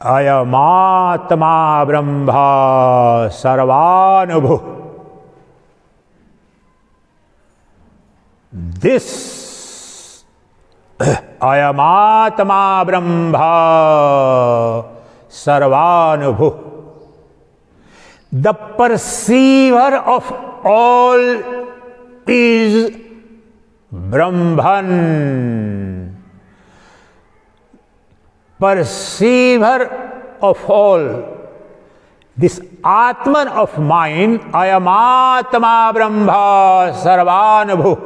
अयमात्मा ब्रह्म सर्वानुभु। दिस अयमात्मा ब्रह्म सर्वानुभु। The perceiver of all is Brahman. Perceiver of all, this Atman of mine, I am Atma Brahma Sarvanubhu.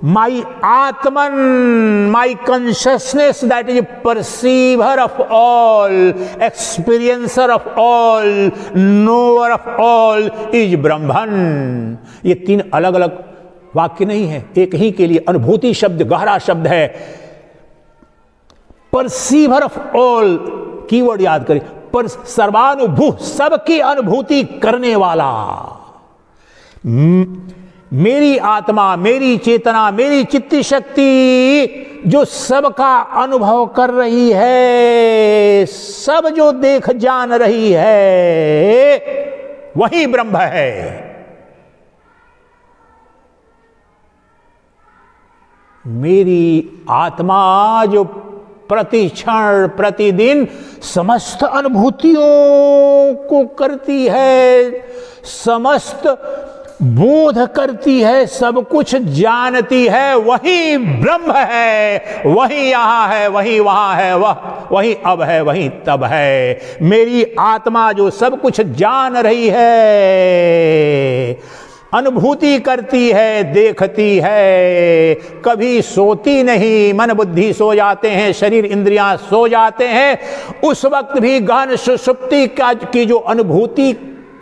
My Atman, my consciousness that is perceiver of all, experiencer of all, knower of all is Brahman. ये तीन अलग अलग वाक्य नहीं है, एक ही के लिए अनुभूति शब्द गहरा शब्द है। परसीवर ऑफ ऑल कीवर्ड याद करें, पर सर्वानुभू सबकी अनुभूति करने वाला। मेरी आत्मा, मेरी चेतना, मेरी चित्त शक्ति जो सबका अनुभव कर रही है, सब जो देख जान रही है, वही ब्रह्म है। मेरी आत्मा जो प्रति क्षण प्रतिदिन समस्त अनुभूतियों को करती है, समस्त बोध करती है, सब कुछ जानती है, वही ब्रह्म है। वही यहां है, वही वहां है, वही अब है, वही तब है। मेरी आत्मा जो सब कुछ जान रही है, अनुभूति करती है, देखती है, कभी सोती नहीं। मन बुद्धि सो जाते हैं, शरीर इंद्रियां सो जाते हैं, उस वक्त भी गहन सुषुप्ति की जो अनुभूति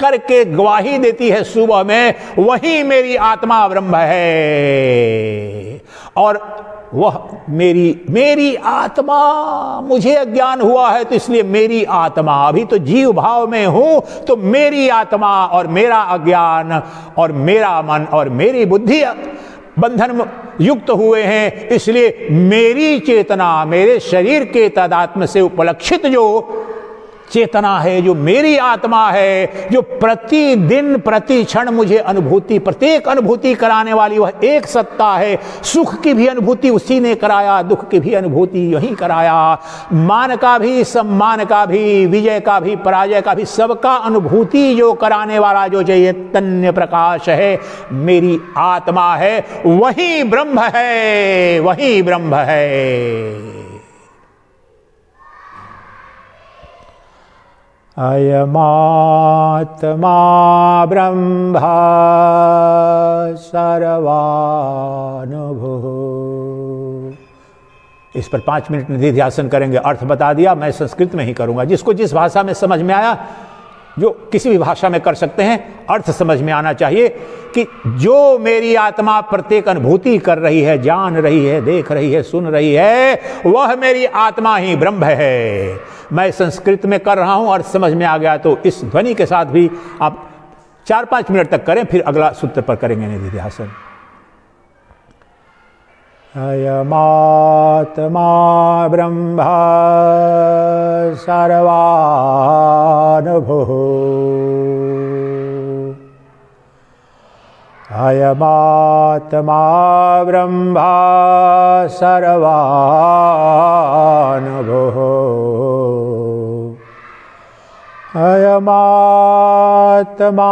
करके गवाही देती है सुबह में, वही मेरी आत्मा ब्रह्म है। और वह मेरी आत्मा, मुझे अज्ञान हुआ है तो इसलिए मेरी आत्मा, अभी तो जीव भाव में हूं तो मेरी आत्मा और मेरा अज्ञान और मेरा मन और मेरी बुद्धि बंधन युक्त हुए हैं, इसलिए मेरी चेतना, मेरे शरीर के तदात्म से उपलक्षित जो चेतना है, जो मेरी आत्मा है, जो प्रतिदिन प्रति क्षण मुझे अनुभूति, प्रत्येक अनुभूति कराने वाली, वह एक सत्ता है। सुख की भी अनुभूति उसी ने कराया, दुख की भी अनुभूति यही कराया, मान का भी, सम्मान का भी, विजय का भी, पराजय का भी, सबका अनुभूति जो कराने वाला जो चैतन्य प्रकाश है, मेरी आत्मा है, वही ब्रह्म है, वही ब्रह्म है। अयमात्मा ब्रह्म सर्वानुभु। इस पर 5 मिनट निधिध्यासन करेंगे। अर्थ बता दिया, मैं संस्कृत में ही करूंगा। जिसको जिस भाषा में समझ में आया, जो किसी भी भाषा में कर सकते हैं, अर्थ समझ में आना चाहिए कि जो मेरी आत्मा प्रत्येक अनुभूति कर रही है, जान रही है, देख रही है, सुन रही है, वह मेरी आत्मा ही ब्रह्म है। मैं संस्कृत में कर रहा हूं, अर्थ समझ में आ गया तो इस ध्वनि के साथ भी आप 4-5 मिनट तक करें, फिर अगला सूत्र पर करेंगे निधिध्यासन। अयमात्मा ब्रह्म सर्वानुभुः। अयमात्मा ब्रह्म सर्वानुभुः। अयमात्मा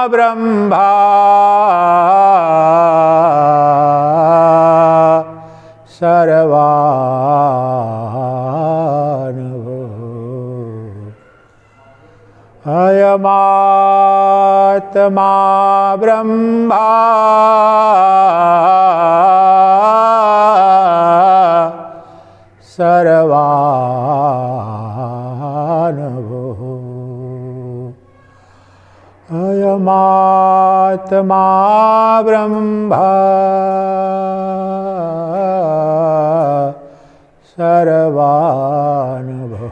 ब्रह्म सर्वानुभुः। अयमात्मा ब्रह्म सर्वानुभुः। अयमात्मा ब्रह्म सर्वानुभुः।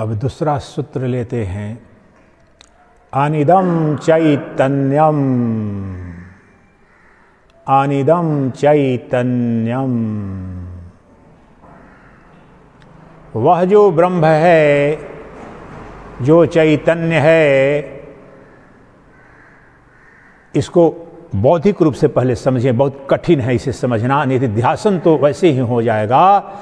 अब दूसरा सूत्र लेते हैं। अनिदम चैतन्यम, अनिदम चैतन्यम। वह जो ब्रह्म है, जो चैतन्य है, इसको बौद्धिक रूप से पहले समझें, बहुत कठिन है इसे समझना, निधिध्यासन तो वैसे ही हो जाएगा।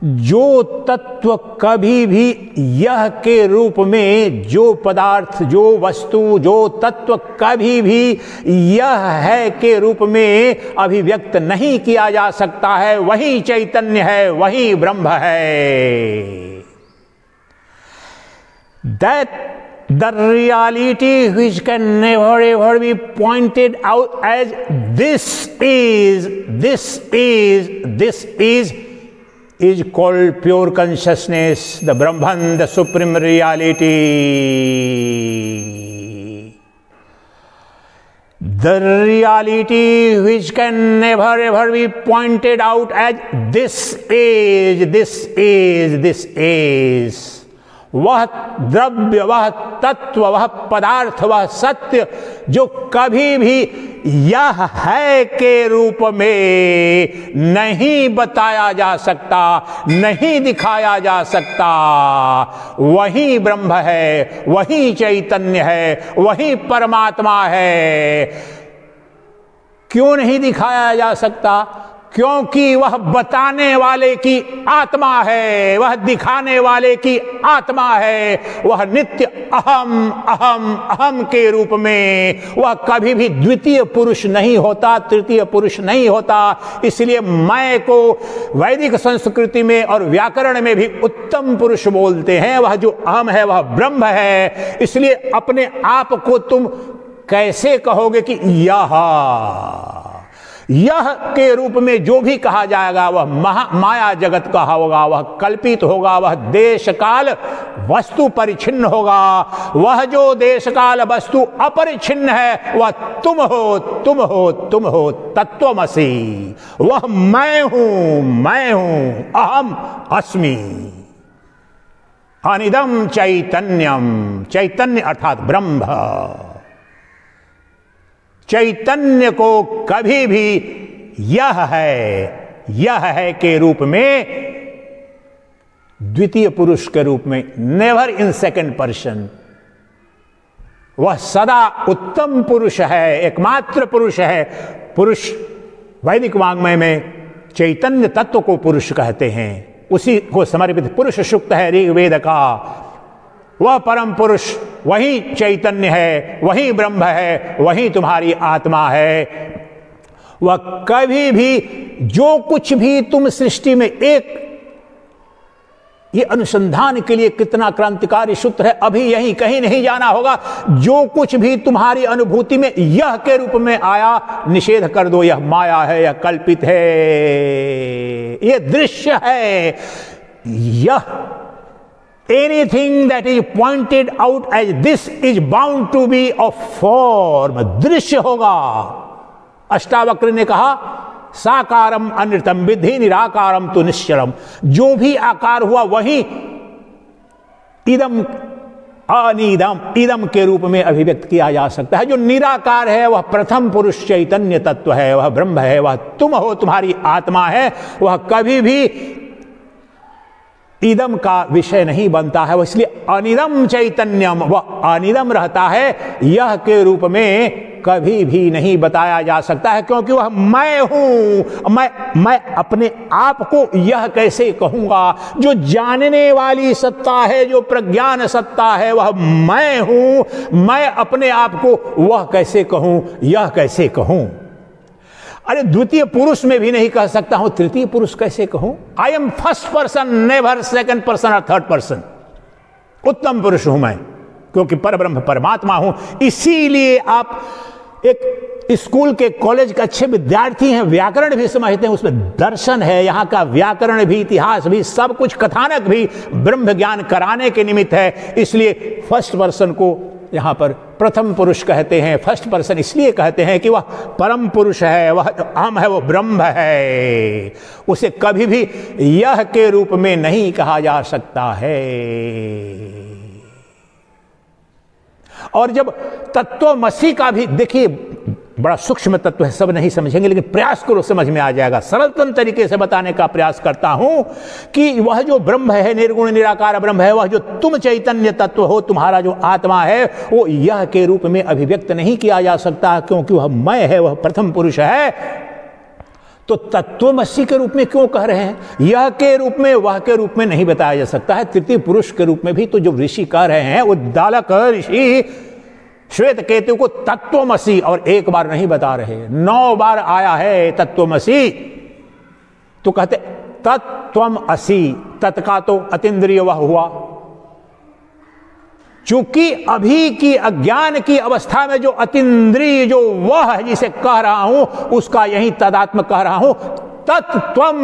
जो तत्व कभी भी यह के रूप में, जो पदार्थ, जो वस्तु, जो तत्व कभी भी यह है के रूप में अभिव्यक्त नहीं किया जा सकता है, वही चैतन्य है, वही ब्रह्म है। That the reality which can never ever be pointed out as this is called pure consciousness, the Brahman, the supreme reality. The reality which can never ever be pointed out as this is वह द्रव्य, वह तत्व, वह पदार्थ, वह सत्य जो कभी भी यह है के रूप में नहीं बताया जा सकता, नहीं दिखाया जा सकता, वही ब्रह्म है, वही चैतन्य है, वही परमात्मा है। क्यों नहीं दिखाया जा सकता? क्योंकि वह बताने वाले की आत्मा है, वह दिखाने वाले की आत्मा है, वह नित्य अहम अहम अहम के रूप में, वह कभी भी द्वितीय पुरुष नहीं होता, तृतीय पुरुष नहीं होता। इसलिए मैं को वैदिक संस्कृति में और व्याकरण में भी उत्तम पुरुष बोलते हैं। वह जो अहम है वह ब्रह्म है। इसलिए अपने आप को तुम कैसे कहोगे कि यह के रूप में जो भी कहा जाएगा वह माया जगत का होगा, वह कल्पित होगा, वह देश काल वस्तु परिच्छिन्न होगा। वह जो देश काल वस्तु अपरिच्छिन्न है वह तुम हो, तुम हो, तुम हो, तत्वमसि। वह मैं हूं, अहम अस्मि। अनिदम चैतन्यम, चैतन्य अर्थात ब्रह्म। चैतन्य को कभी भी यह है के रूप में, द्वितीय पुरुष के रूप में, नेवर इन सेकंड पर्सन, वह सदा उत्तम पुरुष है, एकमात्र पुरुष है। पुरुष वैदिक वाङ्मय में चैतन्य तत्व को पुरुष कहते हैं, उसी को समर्पित पुरुष सूक्त है ऋग्वेद का। वह परम पुरुष वही चैतन्य है, वही ब्रह्म है, वही तुम्हारी आत्मा है। वह कभी भी जो कुछ भी तुम सृष्टि में, एक ये अनुसंधान के लिए कितना क्रांतिकारी सूत्र है, अभी यही कहीं नहीं जाना होगा। जो कुछ भी तुम्हारी अनुभूति में यह के रूप में आया, निषेध कर दो, यह माया है, यह कल्पित है, यह दृश्य है। यह anything that is pointed out as this is bound to be of form, दृश्य होगा। अष्टावक्र ने कहा साकारम अनृतम विद्धि निराकारम तो निश्चलम। जो भी आकार हुआ वही इदम अनिदम, इदम के रूप में अभिव्यक्त किया जा सकता है। जो निराकार है वह प्रथम पुरुष चैतन्य तत्व है, वह ब्रह्म है, वह तुम हो, तुम्हारी आत्मा है। वह कभी भी इदम का विषय नहीं बनता है, इसलिए अनिदम चैतन्यम, वह अनिदम रहता है, यह के रूप में कभी भी नहीं बताया जा सकता है। क्योंकि वह मैं हूं, मैं अपने आप को यह कैसे कहूंगा? जो जानने वाली सत्ता है, जो प्रज्ञान सत्ता है, वह मैं हूं। मैं अपने आप को वह कैसे कहूं, यह कैसे कहूं? अरे द्वितीय पुरुष में भी नहीं कह सकता हूं, तृतीय पुरुष कैसे कहूं? I am first person, never second person और थर्ड पर्सन। उत्तम पुरुष हूं मैं, क्योंकि परब्रह्म परमात्मा हूं। इसीलिए आप एक स्कूल के, कॉलेज के अच्छे विद्यार्थी हैं, व्याकरण भी समझते हैं, उसमें दर्शन है, यहाँ का व्याकरण भी, इतिहास भी, सब कुछ कथानक भी ब्रह्म ज्ञान कराने के निमित्त है। इसलिए फर्स्ट पर्सन को यहाँ पर प्रथम पुरुष कहते हैं, फर्स्ट पर्सन इसलिए कहते हैं कि वह परम पुरुष है, वह अहम है, वो ब्रह्म है। उसे कभी भी यह के रूप में नहीं कहा जा सकता है। और जब तत्वमसि का भी देखिए, बड़ा सूक्ष्म तत्व है, सब नहीं समझेंगे, लेकिन प्रयास करो, समझ में आ जाएगा। सरलतम तरीके से बताने का प्रयास करता हूं कि वह जो ब्रह्म है, निर्गुण निराकार ब्रह्म है, वह जो तुम चैतन्य तत्व हो, तुम्हारा जो आत्मा है, वो यह के रूप में अभिव्यक्त नहीं किया जा सकता, क्योंकि वह मैं है, वह प्रथम पुरुष है। तो तत्वमसि के रूप में क्यों कह रहे हैं? यह के रूप में, वह के रूप में नहीं बताया जा सकता है। तृतीय पुरुष के रूप में भी तो जो ऋषि कह रहे हैं, वो दालक ऋषि श्वेत केतु को तत्वमसि और एक बार नहीं बता रहे, 9 बार आया है तत्वमसि। तो कहते तत्वमसि, तत् का तो अतीन्द्रिय वह हुआ। चूंकि अभी की अज्ञान की अवस्था में जो अतीन्द्रिय जो वह है जिसे कह रहा हूं, उसका यही तदात्म कह रहा हूं, तत्त्वम।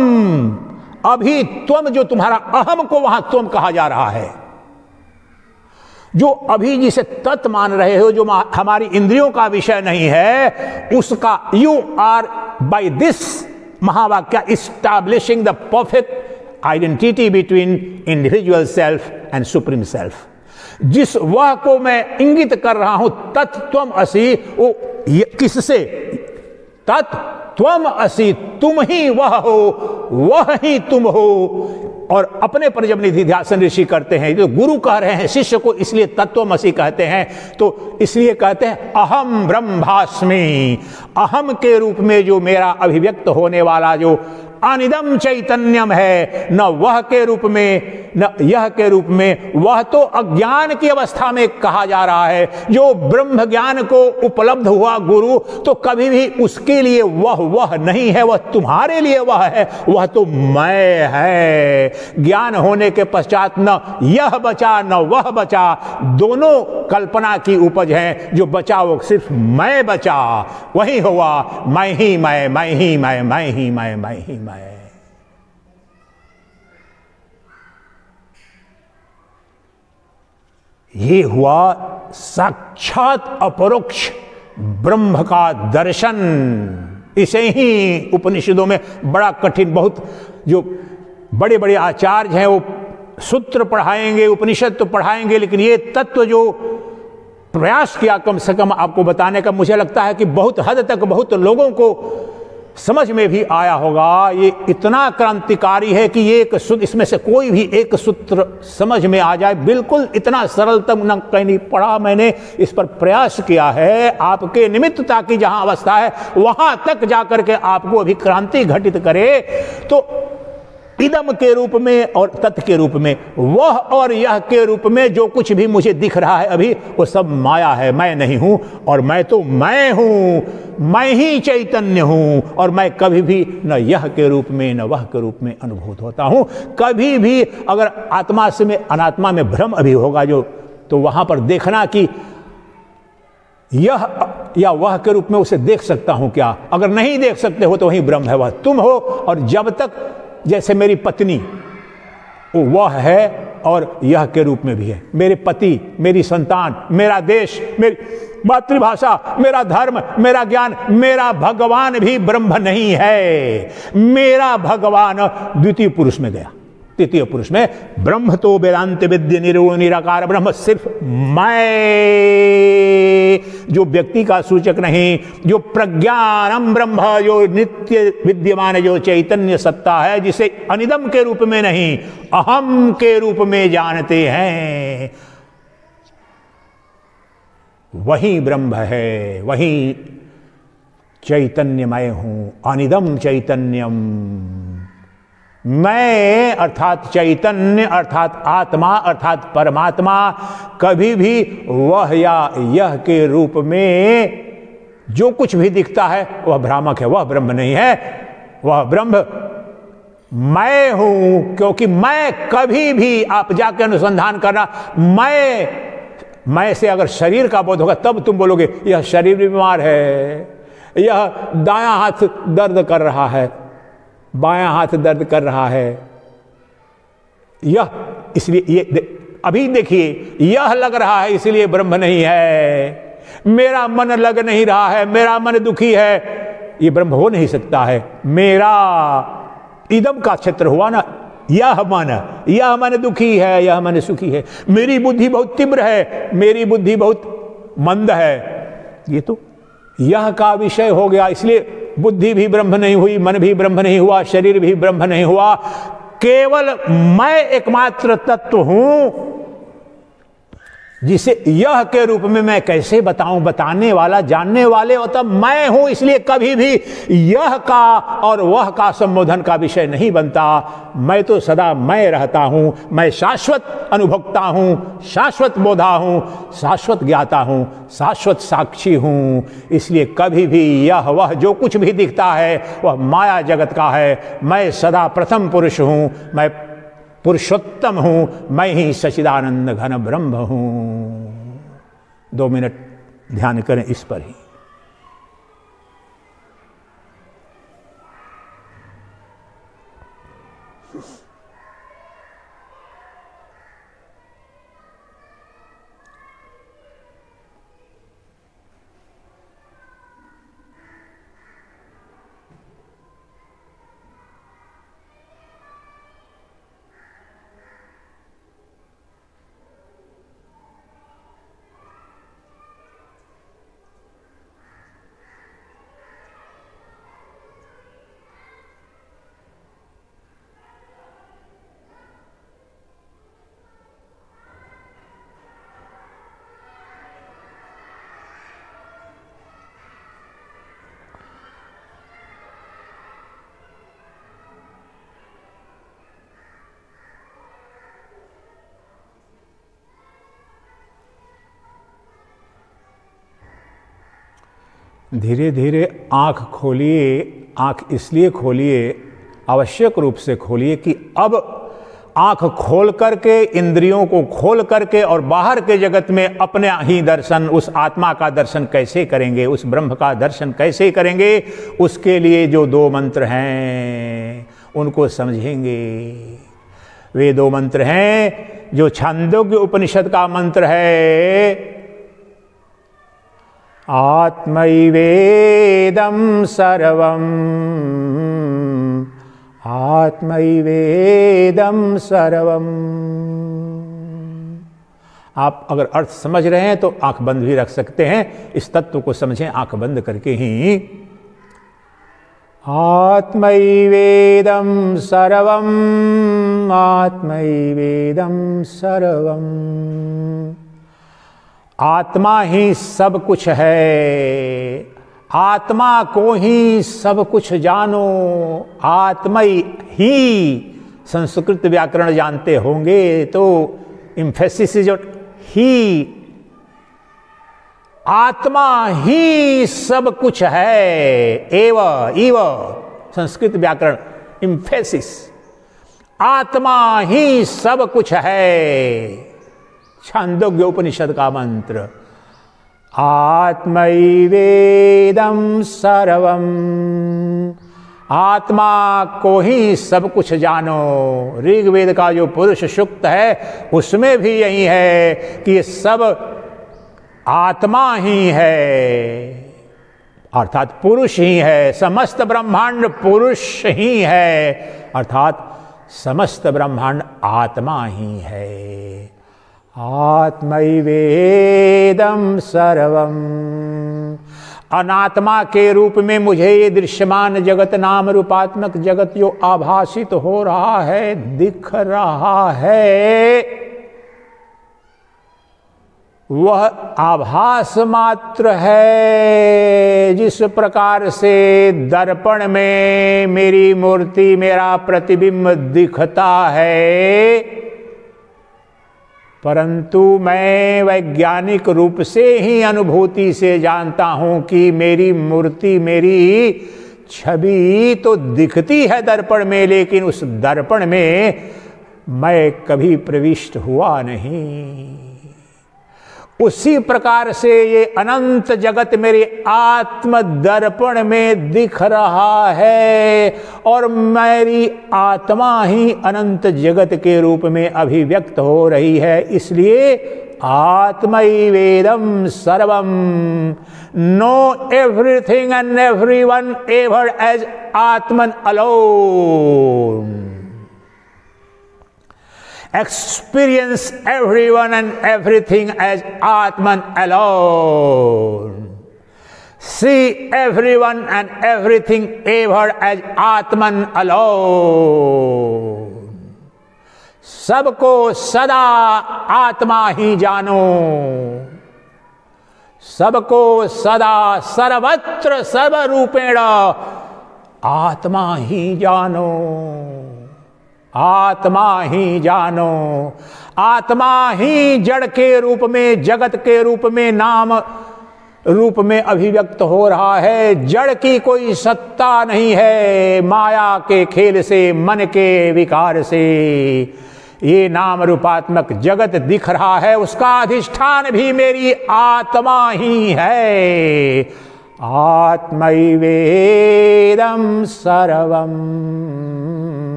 अभी त्वम जो तुम्हारा अहम को वहां त्वम कहा जा रहा है। जो अभी जिसे तत् मान रहे हो, जो हमारी इंद्रियों का विषय नहीं है, उसका you are by this mahavakya establishing the perfect identity between individual self and supreme self. जिस वह को मैं इंगित कर रहा हूं तत्त्वम असि, वो किससे? तत्त्वम असि, तुम ही वह हो, वह ही तुम हो। और अपने पर जब निधिध्यासन ऋषि करते हैं, जो गुरु कह रहे हैं शिष्य को, इसलिए तत्वमसि कहते हैं। तो इसलिए कहते हैं अहम ब्रह्मास्मि, अहम के रूप में जो मेरा अभिव्यक्त होने वाला जो अनिदम चैतन्यम है, न वह के रूप में न यह के रूप में, वह तो अज्ञान की अवस्था में कहा जा रहा है। जो ब्रह्म ज्ञान को उपलब्ध हुआ गुरु, तो कभी भी उसके लिए वह नहीं है, वह तुम्हारे लिए वह है, वह तो मैं है। ज्ञान होने के पश्चात न यह बचा न वह बचा, दोनों कल्पना की उपज है। जो बचा वो सिर्फ मैं बचा, वही हुआ मैं ही मैं ही मैं ही मैं ही मैं। ये हुआ साक्षात अपरोक्ष ब्रह्म का दर्शन। इसे ही उपनिषदों में बड़ा कठिन, बहुत जो बड़े बड़े आचार्य हैं वो सूत्र पढ़ाएंगे, उपनिषद तो पढ़ाएंगे, लेकिन ये तत्व जो प्रयास किया कम से कम आपको बताने का, मुझे लगता है कि बहुत हद तक बहुत लोगों को समझ में भी आया होगा। ये इतना क्रांतिकारी है कि ये एक सूत्र, इसमें से कोई भी एक सूत्र समझ में आ जाए, बिल्कुल इतना सरलतम न कहीं पढ़ा। मैंने इस पर प्रयास किया है आपके निमित्त, ताकि जहां अवस्था है वहां तक जाकर के आपको अभी क्रांति घटित करे। तो इदम के रूप में और तत् के रूप में, वह और यह के रूप में जो कुछ भी मुझे दिख रहा है अभी, वो सब माया है, मैं नहीं हूं। और मैं तो मैं हूं, मैं ही चैतन्य हूं। और मैं कभी भी न यह के रूप में न वह के रूप में अनुभूत होता हूं। कभी भी अगर आत्मा से में अनात्मा में भ्रम अभी होगा जो, तो वहां पर देखना कि यह या वह के रूप में उसे देख सकता हूं क्या। अगर नहीं देख सकते हो तो वही ब्रह्म है, वह तुम हो। और जब तक, जैसे मेरी पत्नी वो वह है और यह के रूप में भी है, मेरे पति, मेरी संतान, मेरा देश, मेरी मातृभाषा, मेरा धर्म, मेरा ज्ञान, मेरा भगवान भी ब्रह्म नहीं है। मेरा भगवान द्वितीय पुरुष में गया, तृतीय पुरुष में। ब्रह्म तो वेदांत विद्य निर्गुण निराकार ब्रह्म, सिर्फ मैं, जो व्यक्ति का सूचक नहीं, जो प्रज्ञानम ब्रह्म, जो नित्य विद्यमान, जो चैतन्य सत्ता है, जिसे अनिदम के रूप में नहीं अहम के रूप में जानते हैं, वही ब्रह्म है, वही चैतन्यमय हूं। अनिदम चैतन्यम, मैं अर्थात चैतन्य अर्थात आत्मा अर्थात परमात्मा कभी भी वह या यह के रूप में जो कुछ भी दिखता है वह भ्रामक है, वह ब्रह्म नहीं है। वह ब्रह्म मैं हूं, क्योंकि मैं कभी भी, आप जाकर अनुसंधान करना, मैं से अगर शरीर का बोध होगा तब तुम बोलोगे यह शरीर बीमार है, यह दायां हाथ दर्द कर रहा है, बायां हाथ दर्द कर रहा है, यह इसलिए ये अभी देखिए, यह लग रहा है इसलिए ब्रह्म नहीं है, मेरा मन लग नहीं रहा है, मेरा मन दुखी है, ये ब्रह्म हो नहीं सकता है। मेरा इदम का क्षेत्र हुआ ना, यह मन दुखी है, यह मन सुखी है, मेरी बुद्धि बहुत तीव्र है, मेरी बुद्धि बहुत मंद है, ये तो यह का विषय हो गया। इसलिए बुद्धि भी ब्रह्म नहीं हुई, मन भी ब्रह्म नहीं हुआ, शरीर भी ब्रह्म नहीं हुआ, केवल मैं एकमात्र तत्व हूं जिसे यह के रूप में मैं कैसे बताऊं, बताने वाला जानने वाले होता मैं हूं। इसलिए कभी भी यह का और वह का संबोधन का विषय नहीं बनता। मैं तो सदा मैं रहता हूं, मैं शाश्वत अनुभोक्ता हूं, शाश्वत बोधा हूं, शाश्वत ज्ञाता हूं, शाश्वत साक्षी हूं। इसलिए कभी भी यह वह जो कुछ भी दिखता है वह माया जगत का है। मैं सदा प्रथम पुरुष हूं, मैं पुरुषोत्तम हूं, मैं ही सच्चिदानंद घन ब्रह्म हूं। 2 मिनट ध्यान करें इस पर ही। धीरे धीरे आंख खोलिए। आंख इसलिए खोलिए, आवश्यक रूप से खोलिए कि अब आंख खोल करके, इंद्रियों को खोल करके और बाहर के जगत में अपने ही दर्शन, उस आत्मा का दर्शन कैसे करेंगे, उस ब्रह्म का दर्शन कैसे करेंगे। उसके लिए जो 2 मंत्र हैं उनको समझेंगे। वे 2 मंत्र हैं जो छांदोग्य उपनिषद का मंत्र है, आत्मैवेदं सर्वम्, आत्मैवेदं सर्वम्। आप अगर अर्थ समझ रहे हैं तो आंख बंद भी रख सकते हैं। इस तत्व को समझें आंख बंद करके ही। आत्मैवेदं सर्वम्, आत्मैवेदं सर्वम्। आत्मा ही सब कुछ है, आत्मा को ही सब कुछ जानो। आत्मा ही, संस्कृत व्याकरण जानते होंगे तो इम्फेसिस जो ही, आत्मा ही सब कुछ है। एव इव संस्कृत व्याकरण इम्फेसिस, आत्मा ही सब कुछ है। छांदोग्य उपनिषद का मंत्र, आत्मैवेदं सर्वम्, आत्मा को ही सब कुछ जानो। ऋग्वेद का जो पुरुष सूक्त है उसमें भी यही है कि सब आत्मा ही है, अर्थात पुरुष ही है। समस्त ब्रह्मांड पुरुष ही है, अर्थात समस्त ब्रह्मांड आत्मा ही है। आत्मैवेदं सर्वम्। अनात्मा के रूप में मुझे ये दृश्यमान जगत, नाम रूपात्मक जगत जो आभासित हो रहा है, दिख रहा है, वह आभास मात्र है। जिस प्रकार से दर्पण में मेरी मूर्ति, मेरा प्रतिबिंब दिखता है, परंतु मैं वैज्ञानिक रूप से ही अनुभूति से जानता हूं कि मेरी मूर्ति, मेरी छवि तो दिखती है दर्पण में, लेकिन उस दर्पण में मैं कभी प्रविष्ट हुआ नहीं। उसी प्रकार से ये अनंत जगत मेरे आत्म दर्पण में दिख रहा है और मेरी आत्मा ही अनंत जगत के रूप में अभिव्यक्त हो रही है। इसलिए आत्मैवेदं सर्वम, know everything and everyone ever as atman alone, experience everyone and everything as Atman alone. See everyone and everything ever as Atman alone. सबको सदा आत्मा ही जानो, सबको सदा सर्वत्र सर्वरूपेण आत्मा ही जानो, आत्मा ही जानो। आत्मा ही जड़ के रूप में, जगत के रूप में, नाम रूप में अभिव्यक्त हो रहा है। जड़ की कोई सत्ता नहीं है। माया के खेल से, मन के विकार से ये नाम रूपात्मक जगत दिख रहा है, उसका अधिष्ठान भी मेरी आत्मा ही है। आत्मैवेदं सर्वम,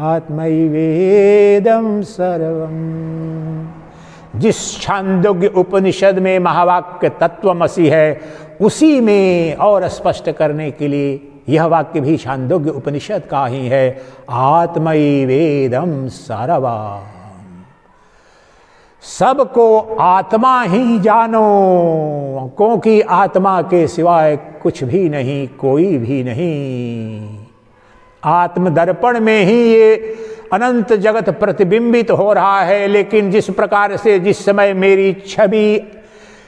आत्मैवेदं सर्वम। जिस छांदोग्य उपनिषद में महावाक्य तत्वमसि है, उसी में और स्पष्ट करने के लिए यह वाक्य भी छांदोग्य उपनिषद का ही है। आत्मैवेदं सर्वम, सबको आत्मा ही जानो, क्योंकि आत्मा के सिवाय कुछ भी नहीं, कोई भी नहीं। आत्मदर्पण में ही ये अनंत जगत प्रतिबिंबित हो रहा है। लेकिन जिस प्रकार से जिस समय मेरी छवि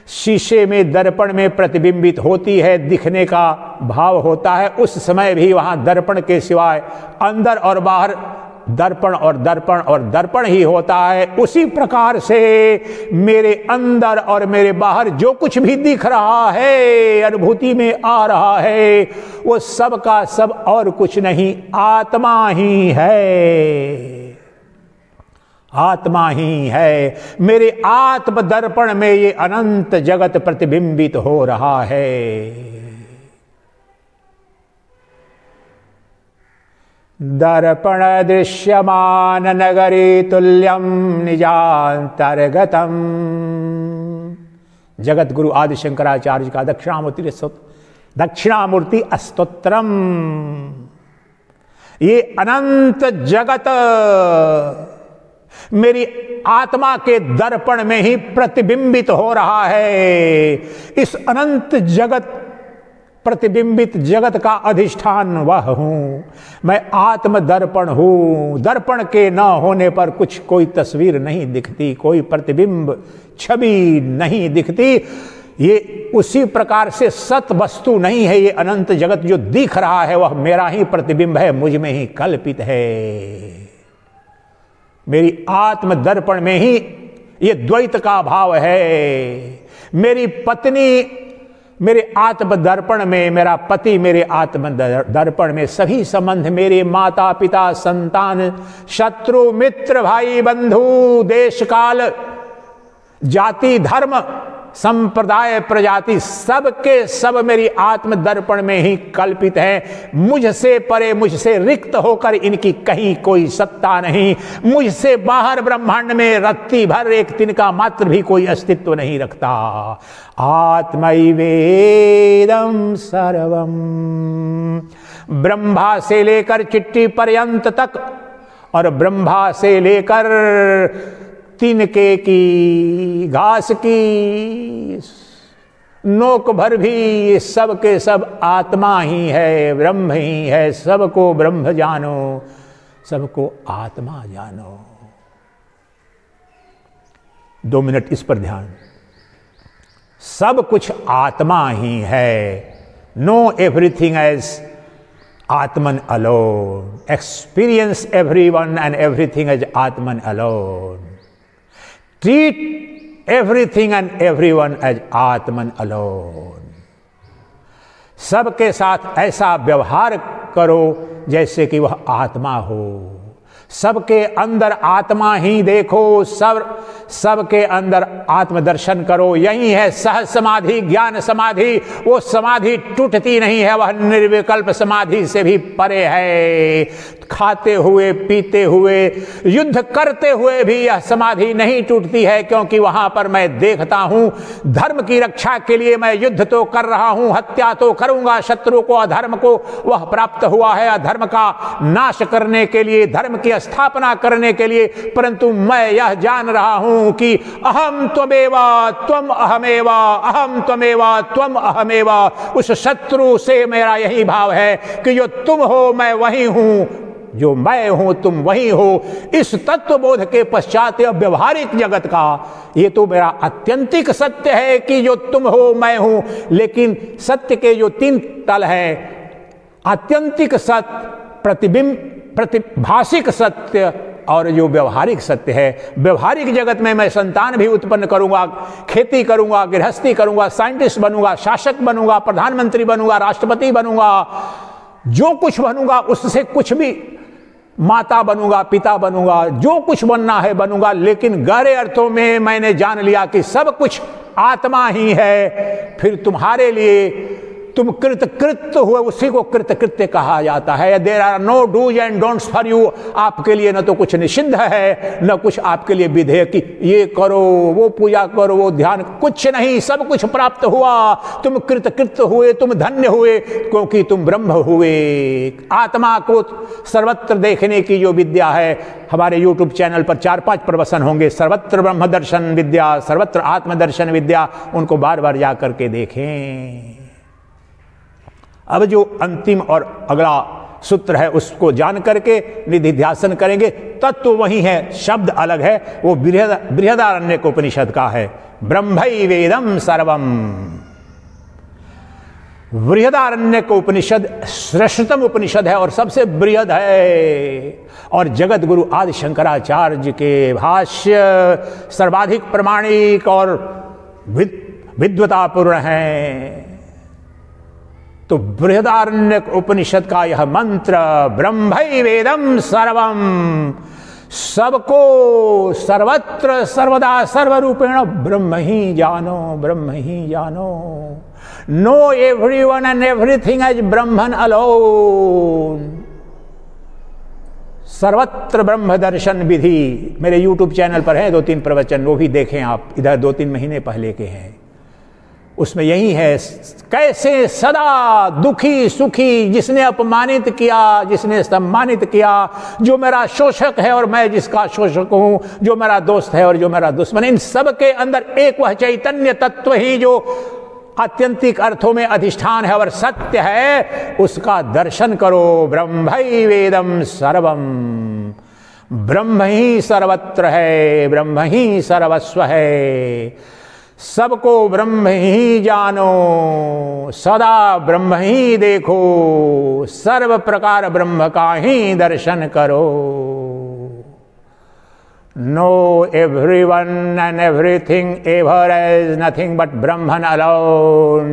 शीशे में, दर्पण में प्रतिबिंबित होती है, दिखने का भाव होता है, उस समय भी वहां दर्पण के सिवाय अंदर और बाहर दर्पण और दर्पण और दर्पण ही होता है। उसी प्रकार से मेरे अंदर और मेरे बाहर जो कुछ भी दिख रहा है, अनुभूति में आ रहा है, वो सब का सब और कुछ नहीं, आत्मा ही है। आत्मा ही है। मेरे आत्म दर्पण में ये अनंत जगत प्रतिबिंबित हो रहा है। दर्पण दृश्यमान नगरी तुल्यम निजांतर्गतम। जगत गुरु आदि शंकराचार्य का दक्षिणामूर्ति स्तोत्रम। ये अनंत जगत मेरी आत्मा के दर्पण में ही प्रतिबिंबित हो रहा है। इस अनंत जगत प्रतिबिंबित जगत का अधिष्ठान वह हूं मैं। आत्म दर्पण हूं। दर्पण के न होने पर कुछ कोई तस्वीर नहीं दिखती, कोई प्रतिबिंब छवि नहीं दिखती। ये उसी प्रकार से सत वस्तु नहीं है। ये अनंत जगत जो दिख रहा है वह मेरा ही प्रतिबिंब है, मुझ में ही कल्पित है। मेरी आत्म दर्पण में ही ये द्वैत का भाव है। मेरी पत्नी मेरे आत्म दर्पण में, मेरा पति मेरे आत्म दर्पण में, सभी संबंध मेरे माता पिता संतान शत्रु मित्र भाई बंधु देश काल जाति धर्म संप्रदाय प्रजाति सबके सब मेरी आत्म दर्पण में ही कल्पित है। मुझसे परे, मुझसे रिक्त होकर इनकी कहीं कोई सत्ता नहीं। मुझसे बाहर ब्रह्मांड में रत्ती भर एक तिनका मात्र भी कोई अस्तित्व नहीं रखता। आत्मैवेदं सर्वम। ब्रह्मा से लेकर चिट्ठी पर्यंत तक और ब्रह्मा से लेकर तिनके की, घास की नोक भर भी ये सब के सब आत्मा ही है, ब्रह्म ही है। सबको ब्रह्म जानो, सबको आत्मा जानो। 2 मिनट इस पर ध्यान। सब कुछ आत्मा ही है। Know everything as atman alone. Experience everyone and everything as atman alone. Treat everything and everyone as Atman alone. सबके साथ ऐसा व्यवहार करो जैसे कि वह आत्मा हो। सबके अंदर आत्मा ही देखो, सबके अंदर आत्मदर्शन करो। यही है सहज समाधि, ज्ञान समाधि। वो समाधि टूटती नहीं है, वह निर्विकल्प समाधि से भी परे है। खाते हुए, पीते हुए, युद्ध करते हुए भी यह समाधि नहीं टूटती है, क्योंकि वहां पर मैं देखता हूं धर्म की रक्षा के लिए मैं युद्ध तो कर रहा हूं, हत्या तो करूंगा शत्रु को, अधर्म को वह प्राप्त हुआ है, अधर्म का नाश करने के लिए, धर्म की स्थापना करने के लिए। परंतु मैं यह जान रहा हूं कि अहम त्वमेव त्वम अहमेवा, अहम त्वमेव त्वम अहमेवा। उस शत्रु से मेरा यही भाव है कि जो तुम हो मैं वही हूं, जो मैं हूं तुम वही हो। इस तत्वबोध के पश्चात व्यवहारिक जगत का ये तो मेरा अत्यंतिक सत्य है कि जो तुम हो मैं हूं, लेकिन सत्य के जो तीन तल है, आत्यंतिक सत्य, प्रतिबिंब, प्रतिभाषिक सत्य और जो व्यवहारिक सत्य है। व्यवहारिक जगत में मैं संतान भी उत्पन्न करूंगा, खेती करूंगा, गृहस्थी करूंगा, साइंटिस्ट बनूंगा, शासक बनूंगा, प्रधानमंत्री बनूंगा, राष्ट्रपति बनूंगा, जो कुछ बनूंगा उससे कुछ भी, माता बनूंगा, पिता बनूंगा, जो कुछ बनना है बनूंगा। लेकिन गहरे अर्थों में मैंने जान लिया कि सब कुछ आत्मा ही है। फिर तुम्हारे लिए तुम कृतकृत्य हुए, उसी को कृतकृत्य कहा जाता है। There are no dos and don'ts for you. आपके लिए न तो कुछ निषिद्ध है, न कुछ आपके लिए विधेय कि ये करो, वो पूजा करो, वो ध्यान, कुछ नहीं, सब कुछ प्राप्त हुआ। तुम कृतकृत्य हुए, तुम धन्य हुए, क्योंकि तुम ब्रह्म हुए। आत्मा को सर्वत्र देखने की जो विद्या है, हमारे YouTube चैनल पर 4-5 प्रवचन होंगे, सर्वत्र ब्रह्म दर्शन विद्या, सर्वत्र आत्मदर्शन विद्या, उनको बार बार जा करके देखें। अब जो अंतिम और अगला सूत्र है उसको जान करके निधिध्यासन करेंगे। तत्व वही है, शब्द अलग है। वो बृहदारण्यक उपनिषद का है, ब्रह्मैवेदं सर्वम। बृहदारण्यक उपनिषद श्रेष्ठतम उपनिषद है और सबसे बृहद है। और जगत गुरु आदि शंकराचार्य के भाष्य सर्वाधिक प्रमाणिक और विद्वतापूर्ण है। तो बृहदारण्यक उपनिषद का यह मंत्र, ब्रह्मैवेदं सर्वम, सबको सर्वत्र सर्वदा सर्वरूपेण ब्रह्म ही जानो, ब्रह्म ही जानो। Know everyone and everything as Brahman alone. सर्वत्र ब्रह्म दर्शन विधि मेरे YouTube चैनल पर है, 2-3 प्रवचन, वो भी देखें आप, इधर 2-3 महीने पहले के हैं। उसमें यही है, कैसे सदा दुखी सुखी, जिसने अपमानित किया, जिसने सम्मानित किया, जो मेरा शोषक है और मैं जिसका शोषक हूं, जो मेरा दोस्त है और जो मेरा दुश्मन, इन सब के अंदर एक वह चैतन्य तत्व ही जो आत्यंतिक अर्थों में अधिष्ठान है और सत्य है, उसका दर्शन करो। ब्रह्मैवेदं सर्वम, ब्रह्म ही सर्वत्र है, ब्रह्म ही सर्वस्व है। सबको ब्रह्म ही जानो, सदा ब्रह्म ही देखो, सर्व प्रकार ब्रह्म का ही दर्शन करो। Know everyone and everything ever as nothing but Brahman alone.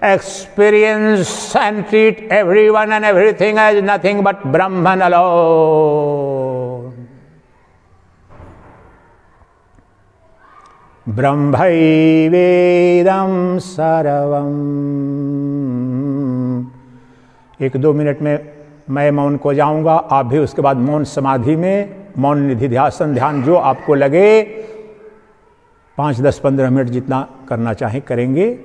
Experience and treat everyone and everything as nothing but Brahman alone. ब्रह्मैवेदं सर्वम। 1-2 मिनट में मैं मौन को जाऊंगा, आप भी उसके बाद मौन समाधि में, मौन निधिध्यासन ध्यान जो आपको लगे 5-10-15 मिनट जितना करना चाहें करेंगे।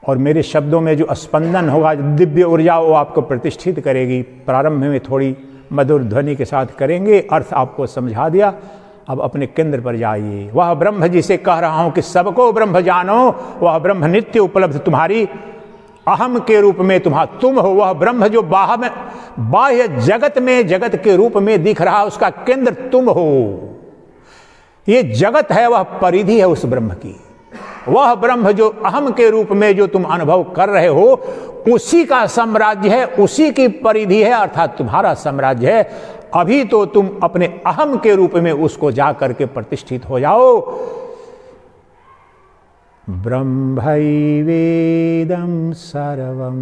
और मेरे शब्दों में जो स्पंदन होगा, दिव्य ऊर्जा, वो आपको प्रतिष्ठित करेगी। प्रारंभ में थोड़ी मधुर ध्वनि के साथ करेंगे, अर्थ आपको समझा दिया। अब अपने केंद्र पर जाइए। वह ब्रह्म जिसे कह रहा हूं कि सबको ब्रह्म जानो, वह ब्रह्म नित्य उपलब्ध तुम्हारी अहम के रूप में तुम हो। वह ब्रह्म जो बाह्य जगत में जगत के रूप में दिख रहा, उसका केंद्र तुम हो। ये जगत है, वह परिधि है उस ब्रह्म की। वह ब्रह्म जो अहम के रूप में जो तुम अनुभव कर रहे हो, उसी का साम्राज्य है, उसी की परिधि है, अर्थात तुम्हारा साम्राज्य है। अभी तो तुम अपने अहम के रूप में उसको जा करके प्रतिष्ठित हो जाओ। ब्रह्मैवेदं सर्वं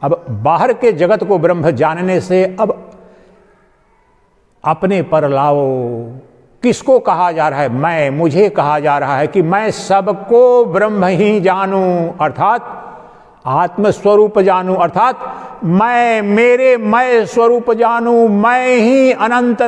अब बाहर के जगत को ब्रह्म जानने से अब अपने पर लाओ। किसको कहा जा रहा है? मैं, मुझे कहा जा रहा है कि मैं सबको ब्रह्म ही जानूं, अर्थात आत्मस्वरूप जानूं, अर्थात मैं मेरे मैं स्वरूप जानूं। मैं ही अनंत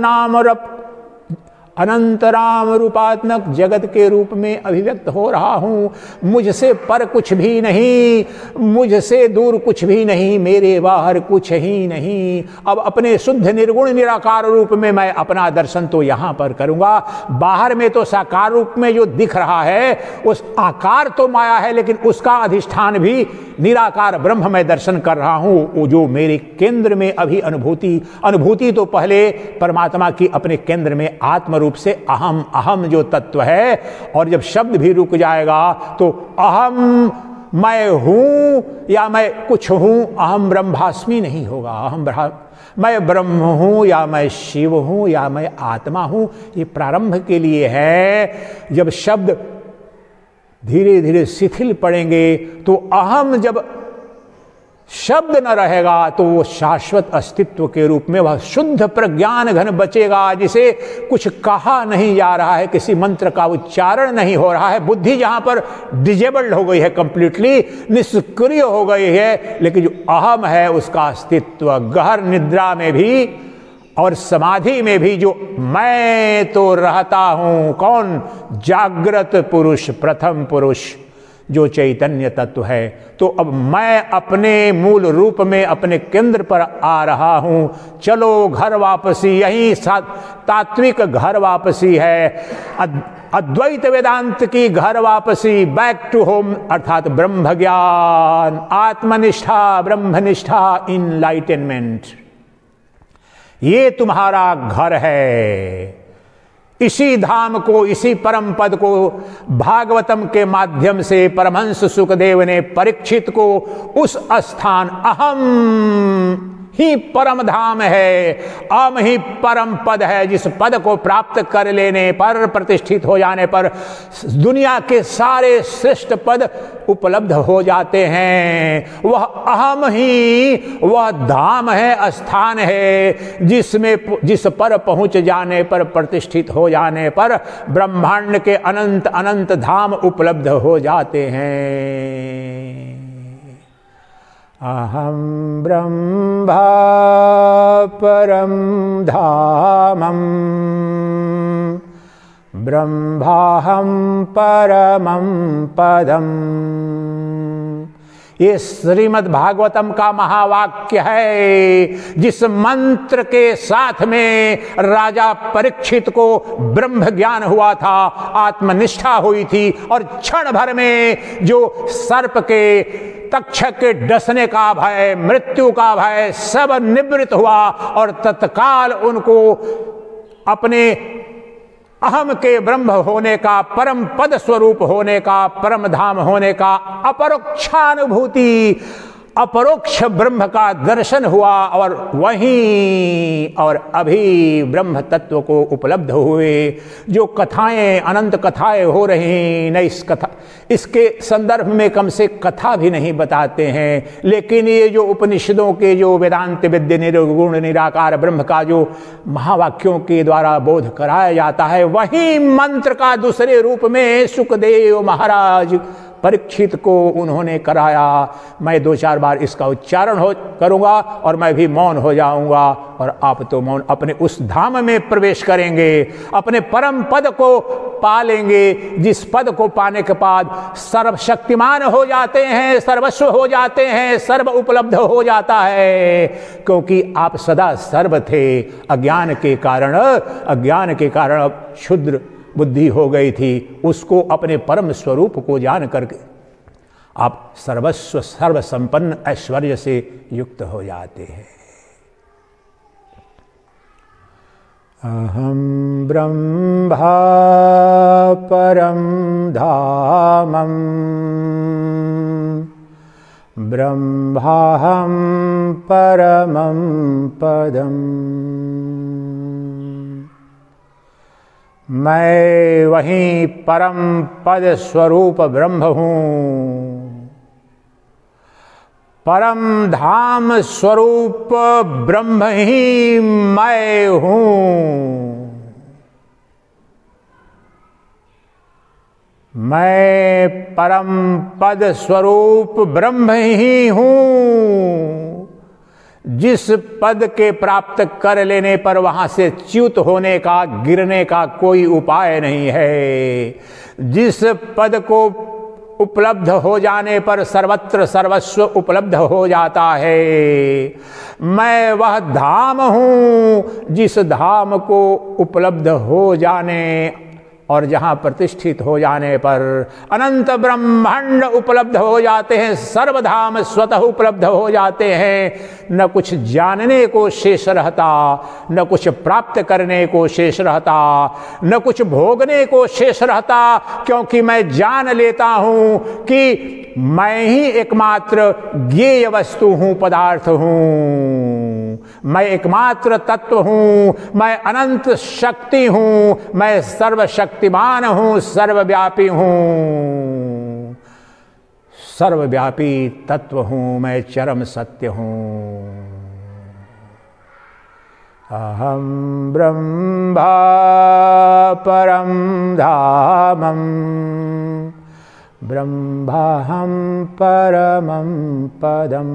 नाम रूपात्मक जगत के रूप में अभिव्यक्त हो रहा हूं। मुझसे पर कुछ भी नहीं, मुझसे दूर कुछ भी नहीं, मेरे बाहर कुछ ही नहीं। अब अपने शुद्ध निर्गुण निराकार रूप में मैं अपना दर्शन तो यहां पर करूंगा। बाहर में तो साकार रूप में जो दिख रहा है उस आकार तो माया है, लेकिन उसका अधिष्ठान भी निराकार ब्रह्म में दर्शन कर रहा हूं। वो जो मेरे केंद्र में अभी अनुभूति तो पहले परमात्मा की अपने केंद्र में आत्म रूप से अहम, अहम जो तत्व है। और जब शब्द भी रुक जाएगा तो अहम मैं हूं या मैं कुछ हूं, अहम ब्रह्मास्मि नहीं होगा। मैं ब्रह्म हूं या मैं शिव हूं या मैं आत्मा हूं, ये प्रारंभ के लिए है। जब शब्द धीरे धीरे शिथिल पड़ेंगे तो अहम, जब शब्द न रहेगा तो वो शाश्वत अस्तित्व के रूप में वह शुद्ध प्रज्ञान घन बचेगा, जिसे कुछ कहा नहीं जा रहा है, किसी मंत्र का उच्चारण नहीं हो रहा है। बुद्धि जहां पर डिजेबल्ड हो गई है, कंप्लीटली निष्क्रिय हो गई है, लेकिन जो अहम है उसका अस्तित्व गहर निद्रा में भी और समाधि में भी जो मैं तो रहता हूं। कौन? जागृत पुरुष, प्रथम पुरुष जो चैतन्य तत्व है। तो अब मैं अपने मूल रूप में अपने केंद्र पर आ रहा हूं। चलो घर वापसी, यही तात्विक घर वापसी है, अद्वैत वेदांत की घर वापसी, बैक टू होम, अर्थात ब्रह्म ज्ञान, आत्मनिष्ठा, ब्रह्मनिष्ठा, इनलाइटनमेंट। ये तुम्हारा घर है। इसी धाम को, इसी परम पद को भागवतम के माध्यम से परमहंस सुखदेव ने परीक्षित को उस स्थान, अहम ही परम धाम है, अहम ही परम पद है, जिस पद को प्राप्त कर लेने पर, प्रतिष्ठित हो जाने पर दुनिया के सारे श्रेष्ठ पद उपलब्ध हो जाते हैं। वह अहम ही वह धाम है, स्थान है, जिस पर पहुंच जाने पर, प्रतिष्ठित हो जाने पर ब्रह्मांड के अनंत अनंत धाम उपलब्ध हो जाते हैं। अहम ब्रह्मा परम धामम ब्रह्माहम परमं पदम। ये श्रीमद् भागवतम का महावाक्य है, जिस मंत्र के साथ में राजा परीक्षित को ब्रह्म ज्ञान हुआ था, आत्मनिष्ठा हुई थी, और क्षण भर में जो सर्प के, तक्षक के डसने का भय, मृत्यु का भय सब निवृत्त हुआ, और तत्काल उनको अपने अहम के ब्रह्म होने का, परम पद स्वरूप होने का, परम धाम होने का अपरोक्षानुभूति, अपरोक्ष ब्रह्म का दर्शन हुआ, और वहीं और अभी ब्रह्म तत्व को उपलब्ध हुए। जो कथाएं, अनंत कथाएं हो रही न, इसके संदर्भ में कम से कथा भी नहीं बताते हैं, लेकिन ये जो उपनिषदों के जो वेदांत विद्य निर्गुण निराकार ब्रह्म का जो महावाक्यों के द्वारा बोध कराया जाता है, वही मंत्र का दूसरे रूप में सुखदेव महाराज परीक्षित को उन्होंने कराया। मैं 2-4 बार इसका उच्चारण करूंगा और मैं भी मौन हो जाऊंगा, और आप तो मौन अपने उस धाम में प्रवेश करेंगे, अपने परम पद को पालेंगे, जिस पद को पाने के बाद सर्वशक्तिमान हो जाते हैं, सर्वस्व हो जाते हैं, सर्व उपलब्ध हो जाता है, क्योंकि आप सदा सर्व थे। अज्ञान के कारण क्षुद्र बुद्धि हो गई थी, उसको अपने परम स्वरूप को जान करके आप सर्वस्व सर्व संपन्न ऐश्वर्य से युक्त हो जाते हैं। अहम ब्रह्मा परम धामम ब्रह्माहम परमं पदम। मैं वहीं परम पद स्वरूप ब्रह्म हूं। परम धाम स्वरूप ब्रह्म ही मैं हूं। मैं परम पद स्वरूप ब्रह्म ही हूं। जिस पद के प्राप्त कर लेने पर वहां से च्युत होने का, गिरने का कोई उपाय नहीं है, जिस पद को उपलब्ध हो जाने पर सर्वत्र सर्वस्व उपलब्ध हो जाता है, मैं वह धाम हूं जिस धाम को उपलब्ध हो जाने और जहां प्रतिष्ठित हो जाने पर अनंत ब्रह्मांड उपलब्ध हो जाते हैं, सर्वधाम स्वतः उपलब्ध हो जाते हैं। न कुछ जानने को शेष रहता, न कुछ प्राप्त करने को शेष रहता, न कुछ भोगने को शेष रहता, क्योंकि मैं जान लेता हूं कि मैं ही एकमात्र ज्ञेय वस्तु हूं, पदार्थ हूं, मैं एकमात्र तत्व हूं, मैं अनंत शक्ति हूं, मैं सर्वशक्तिमान हूं, सर्वव्यापी हूं, सर्वव्यापी तत्व हूं, मैं चरम सत्य हूं। अहम ब्रह्मा परम धामम ब्रह्माहम परमं पदम।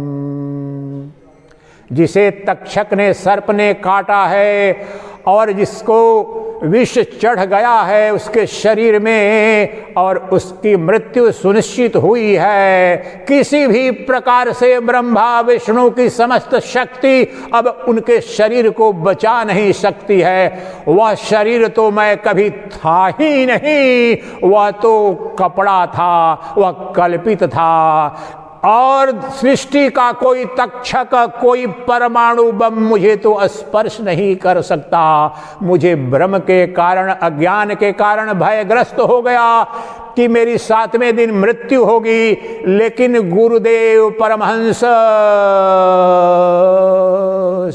जिसे तक्षक ने, सर्प ने काटा है और जिसको विष चढ़ गया है उसके शरीर में और उसकी मृत्यु सुनिश्चित हुई है, किसी भी प्रकार से ब्रह्मा विष्णु की समस्त शक्ति अब उनके शरीर को बचा नहीं सकती है। वह शरीर तो मैं कभी था ही नहीं, वह तो कपड़ा था, वह कल्पित था, और सृष्टि का कोई तक्षक, कोई परमाणु बम मुझे तो स्पर्श नहीं कर सकता। मुझे भ्रम के कारण, अज्ञान के कारण भयग्रस्त हो गया कि मेरी 7वें दिन मृत्यु होगी, लेकिन गुरुदेव परमहंस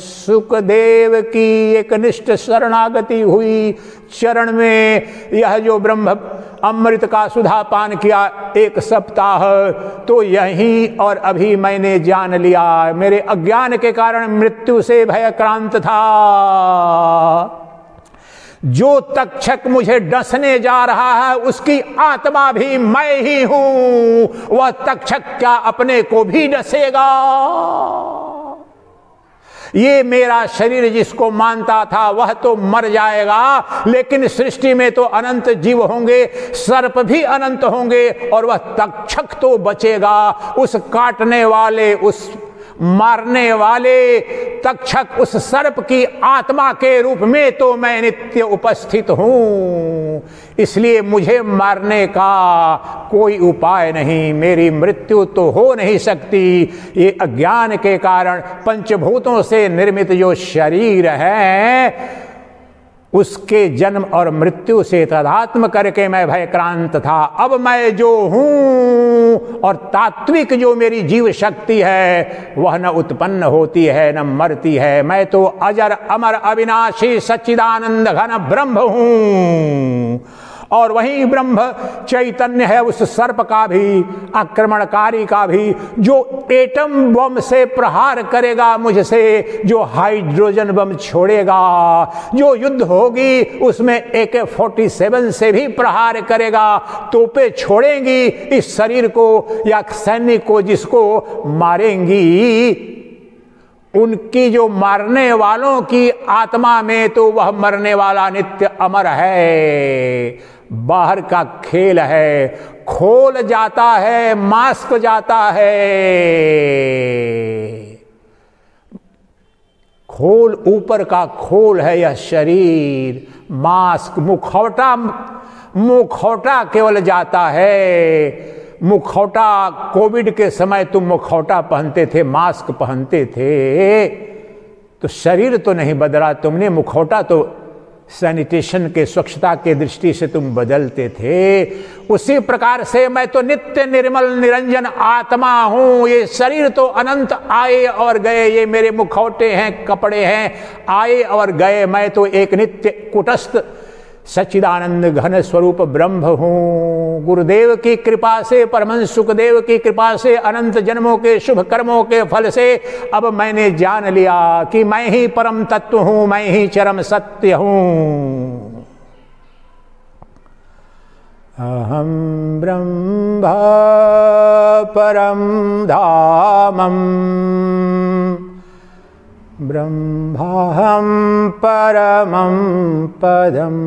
सुखदेव की एक निष्ठ शरणागति हुई चरण में। यह जो ब्रह्म अमृत का सुधा पान किया 1 सप्ताह, तो यही और अभी मैंने जान लिया, मेरे अज्ञान के कारण मृत्यु से भयक्रांत था। जो तक्षक मुझे डसने जा रहा है उसकी आत्मा भी मैं ही हूं। वह तक्षक क्या अपने को भी डसेगा? ये मेरा शरीर जिसको मानता था वह तो मर जाएगा, लेकिन सृष्टि में तो अनंत जीव होंगे, सर्प भी अनंत होंगे, और वह तक्षक तो बचेगा। उस काटने वाले, उस मारने वाले तक्षक, उस सर्प की आत्मा के रूप में तो मैं नित्य उपस्थित हूं। इसलिए मुझे मारने का कोई उपाय नहीं, मेरी मृत्यु तो हो नहीं सकती। ये अज्ञान के कारण पंचभूतों से निर्मित जो शरीर है उसके जन्म और मृत्यु से तादात्म्य करके मैं भयक्रांत था। अब मैं जो हूं और तात्विक जो मेरी जीव शक्ति है वह न उत्पन्न होती है न मरती है। मैं तो अजर अमर अविनाशी सच्चिदानंद घन ब्रह्म हूं, और वही ब्रह्म चैतन्य है उस सर्प का भी, आक्रमणकारी का भी, जो एटम बम से प्रहार करेगा मुझसे, जो हाइड्रोजन बम छोड़ेगा, जो युद्ध होगी उसमें AK-47 से भी प्रहार करेगा, तोपे छोड़ेंगी इस शरीर को या सैनिक को जिसको मारेंगी। उनकी जो मारने वालों की आत्मा में तो वह मरने वाला नित्य अमर है। बाहर का खेल है, खोल जाता है, मास्क जाता है, खोल ऊपर का खोल है यह शरीर, मास्क मुखौटा केवल जाता है। मुखौटा, कोविड के समय तुम मुखौटा पहनते थे, मास्क पहनते थे, तो शरीर तो नहीं बदला तुमने, मुखौटा तो सैनिटेशन के, स्वच्छता के दृष्टि से तुम बदलते थे। उसी प्रकार से मैं तो नित्य निर्मल निरंजन आत्मा हूं। ये शरीर तो अनंत आए और गए, ये मेरे मुखौटे हैं, कपड़े हैं, आए और गए। मैं तो एक नित्य कुटस्थ सच्चिदानंद घन स्वरूप ब्रह्म हूँ। गुरुदेव की कृपा से, परमहंस सुखदेव की कृपा से, अनंत जन्मों के शुभ कर्मों के फल से अब मैंने जान लिया कि मैं ही परम तत्व हूँ, मैं ही चरम सत्य हूँ। अहम ब्रह्म परम धामम ब्रह्माहं परमं पदम्।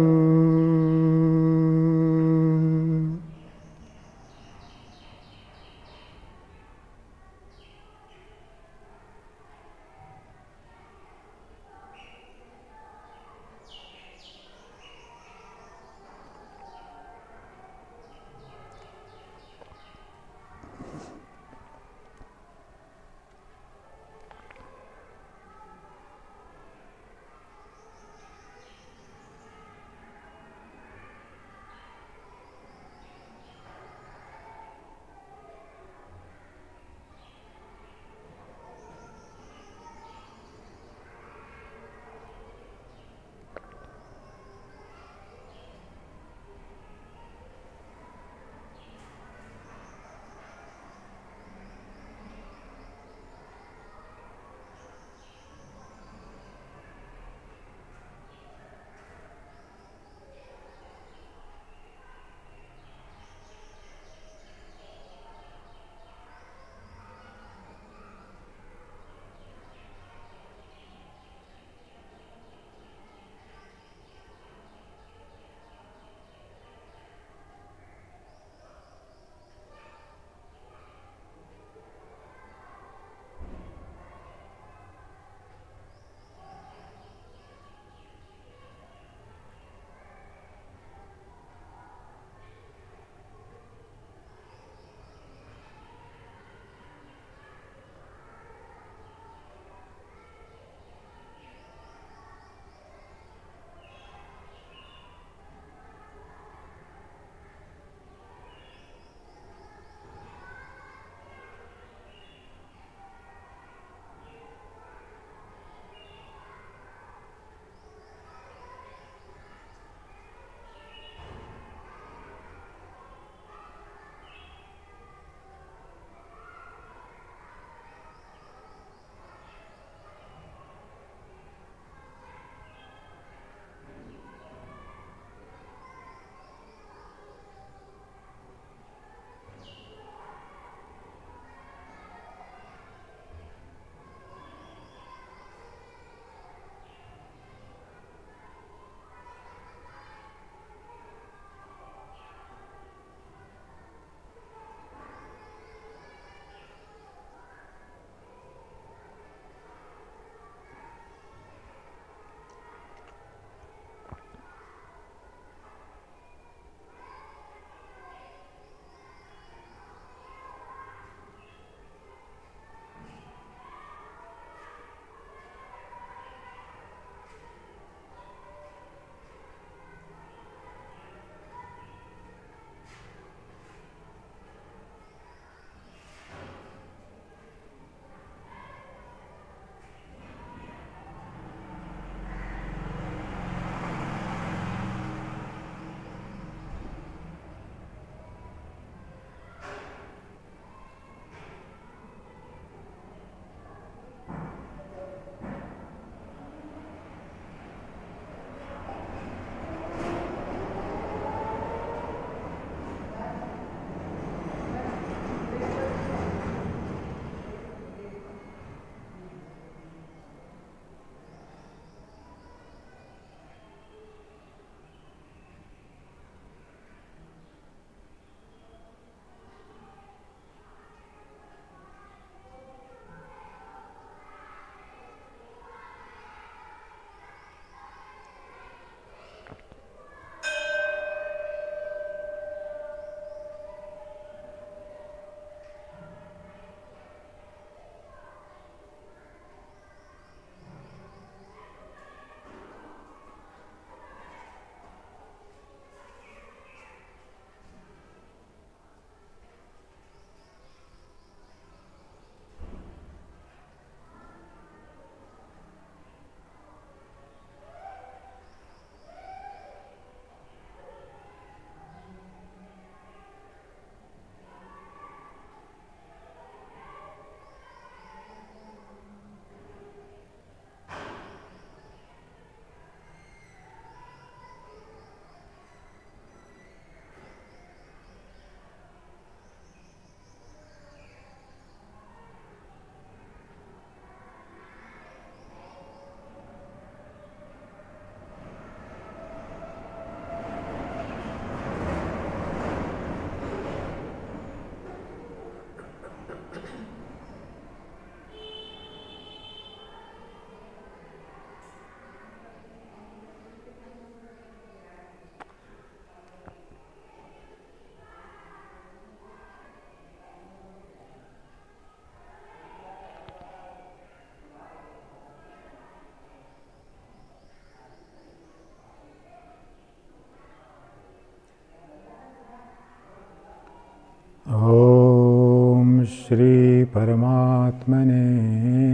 श्री परमात्मने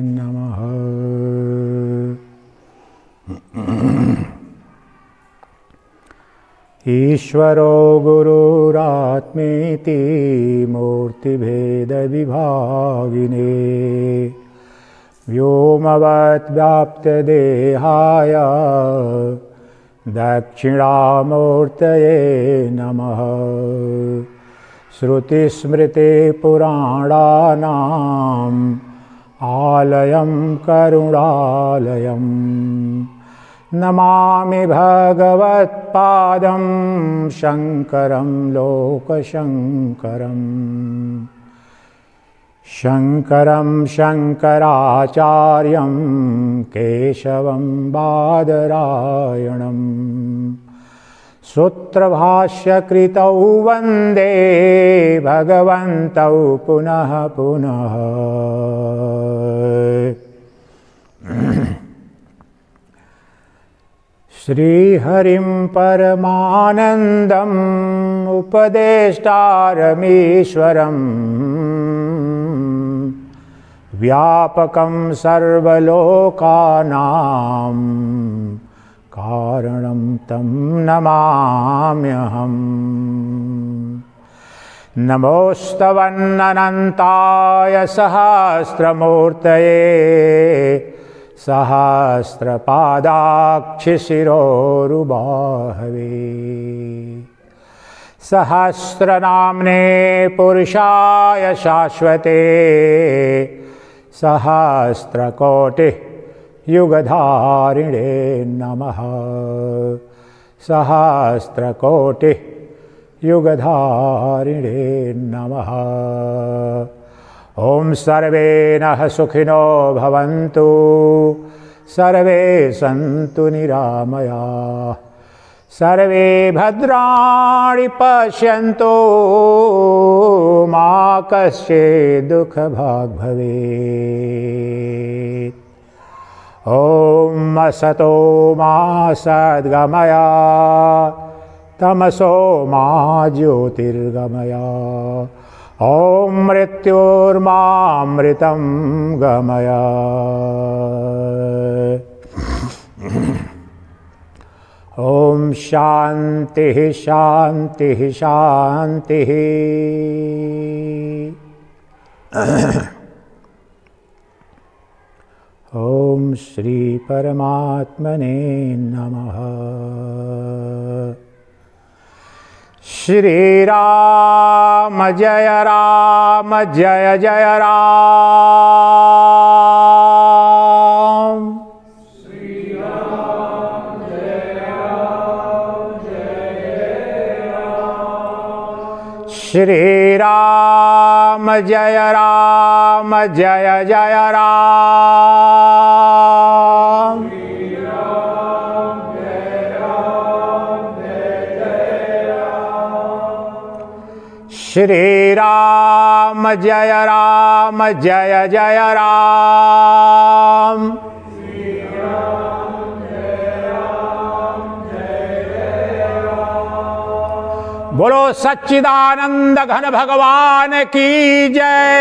नमः। ईश्वरो गुरुरात्मेति मूर्तिभेद विभागिने व्योमवत् व्याप्त देहाय दक्षिणामूर्तये नमः। श्रुतिस्मृति पुराणानाम् आलयं करुणालयम् नमामि भगवत्पादं शङ्करं लोकशङ्करम्। शङ्करं शङ्कराचार्यं केशवं बादरायणम् सूत्रभाष्यकृतौ वन्दे भगवन्तौ पुनः पुनः। श्रीहरिं परमानन्दम् उपदेष्टारमीश्वरम् व्यापकं सर्वलोकानां कारणं तं नमाम्यहम्। नमोस्तवन्ननन्ताय सहस्रमूर्तये सहस्रपादाक्षिशिरोरुबाहवे सहस्रनाम्ने पुरुषाय शाश्वते सहस्रकोटिः युगधारिणे नमः। सहस्रकोटिः युगधारिणे नमः। ॐ सर्वे नः सुखिनो भवन्तु सर्वे सन्तु निरामयाः सर्वे भद्राणि पश्यन्तु मा कश्चित् दुःखभाग् भवेत्। ॐ असतो मा सद्गमय तमसो मा ज्योतिर्गमय। ॐ मृत्योर्मामृतं गमय। ॐ शान्तिः शान्तिः शान्तिः। ॐ श्री परमात्मने नमः। श्री राम जय जय राम। श्री राम जय राम। श्री राम जय जय राम। श्री राम जय जय राम। बोलो सच्चिदानंद घन भगवान की जय।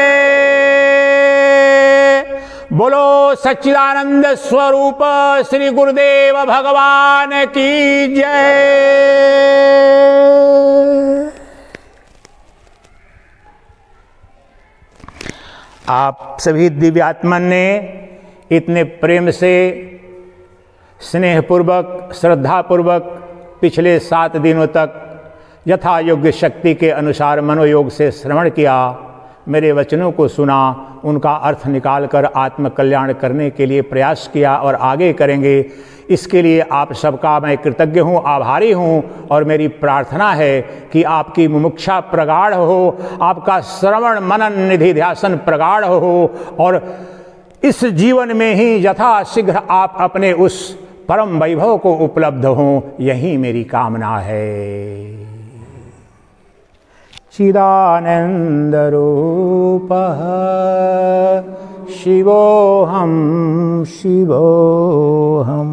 बोलो सच्चिदानंद स्वरूप श्री गुरुदेव भगवान की जय। आप सभी दिव्यात्मन ने इतने प्रेम से स्नेहपूर्वक श्रद्धापूर्वक पिछले 7 दिनों तक यथा योग्य शक्ति के अनुसार मनोयोग से श्रवण किया, मेरे वचनों को सुना, उनका अर्थ निकालकर आत्म कल्याण करने के लिए प्रयास किया और आगे करेंगे। इसके लिए आप सबका मैं कृतज्ञ हूँ, आभारी हूँ और मेरी प्रार्थना है कि आपकी मुमुक्षा प्रगाढ़ हो, आपका श्रवण मनन निधि ध्यासन प्रगाढ़ हो और इस जीवन में ही यथाशीघ्र आप अपने उस परम वैभव को उपलब्ध हों, यही मेरी कामना है। चिदानंद रूपः शिवोऽहं शिवोऽहम्।